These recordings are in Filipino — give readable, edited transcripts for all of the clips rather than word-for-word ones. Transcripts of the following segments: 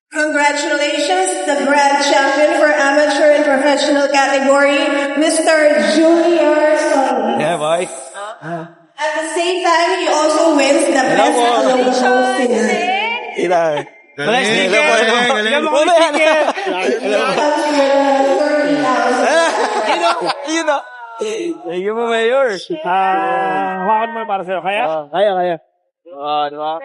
Congratulations, the grand champion for amateur and professional category, Mr. Junior Solomon. Yeah, boy. At the same time, he also wins the best local singer. Ila. Wala sticker. Wala sticker. Yun na. Thank you po, Mayor. Hawakan mo para sa'yo. Kaya? Kaya. Di ba?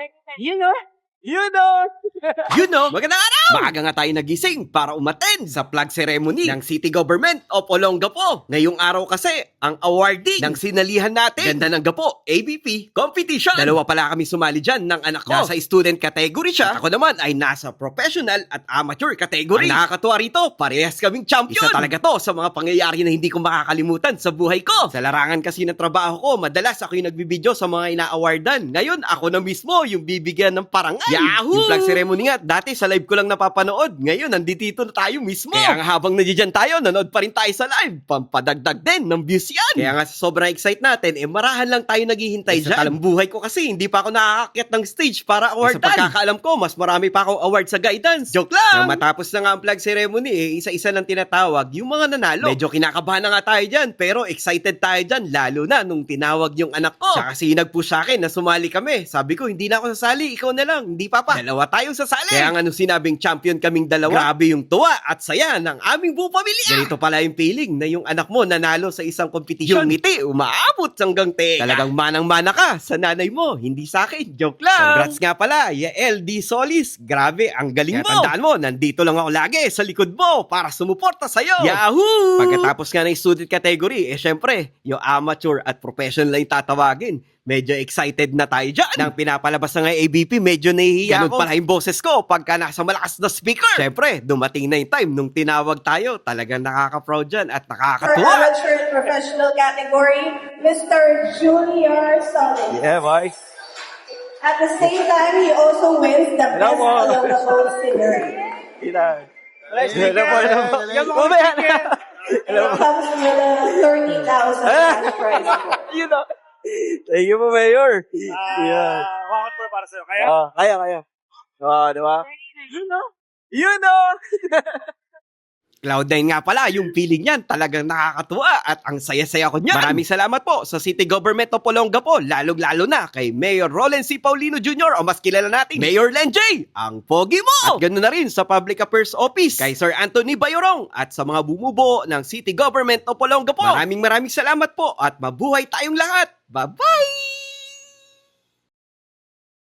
You know, magandang araw! Maaga nga tayo nagising para umattend sa flag ceremony ng City Government of Olongapo. Ngayong araw kasi, ang awarding ng sinalihan natin. Ganda ng Gapo, ABP Competition. Dalawa pala kami sumali dyan ng anak ko. Nasa student category siya. At ako naman ay nasa professional at amateur category. Ang nakakatuwa rito, parehas kaming champion. Isa talaga to sa mga pangyayari na hindi ko makakalimutan sa buhay ko. Sa larangan kasi ng trabaho ko, madalas ako yung nagbibideo sa mga ina-awardan. Ngayon, ako na mismo yung bibigyan ng parangal. Yahoo! Yung flag ceremony nga, dati sa live ko lang napapanood. Ngayon, nandito na tayo mismo. Kaya nga habang nandiyan tayo, nanood pa rin tayo sa live. Pampadagdag din ng views yan. Kaya nga sa sobrang excite natin, marahan lang tayo naghihintay dyan. Sa talambuhay ko kasi, hindi pa ako nakakakyat ng stage para awardan. Sa pagkakaalam ko, mas marami pa akong award sa guidance. Joke lang! Nang matapos na nga ang flag ceremony, isa-isa lang tinatawag yung mga nanalo. Medyo kinakabahan na nga tayo dyan, pero excited tayo dyan, lalo na nung tinawag yung anak ko. Siya kasi nag-push sa akin na sumali kami. Sabi ko, hindi na ako sasali, ikaw na lang. Hindi papa. Dalawa tayong sasali. Kaya nga nung sinabing champion kaming dalawa, grabe yung tuwa at saya ng aming buong pamilya. Ganito pala yung feeling na yung anak mo nanalo sa isang competition. Yung ngiti, umaabot hanggang tenga. Talagang manang-mana ka sa nanay mo, hindi sa akin. Joke lang. Congrats nga pala, Yael D. Solis. Grabe, ang galing mo. Tandaan mo, nandito lang ako lagi sa likod mo para sumuporta sa'yo. Yahoo! Pagkatapos nga ng student category, syempre, yung amateur at professional lang yung tatawagin. Medyo excited na tayo dyan. Nang pinapalabas na nga yung ABP, medyo nahihiya ako. Ganun pala yung boses ko pagka nasa malakas na speaker. Siyempre, dumating na yung time nung tinawag tayo. Talagang nakaka-proud dyan at For nakakatuwa. amateur and professional category, Mr. Junior Solomon. Yeah, boy. At the same time, he also wins the best local singer. Ila. Wala sticker. Comes with a 30,000 cash prize. Yun na. Thank you po, Mayor. Yeah. Hawakan mo para sa'yo. Kaya? Kaya. Di ba? Yun na. Cloud9 nga pala, yung feeling niyan talagang nakakatuwa at ang saya-saya ko niyan. Maraming salamat po sa City Government of Olongapo, lalong-lalo na kay Mayor Roland C. Paulino Jr. o mas kilala nating Mayor Len J. Ang pogi mo! At ganoon na rin sa Public Affairs Office kay Sir Anthony Bayorong at sa mga bumubuo ng City Government of Olongapo. Maraming salamat po at mabuhay tayong lahat. Bye-bye!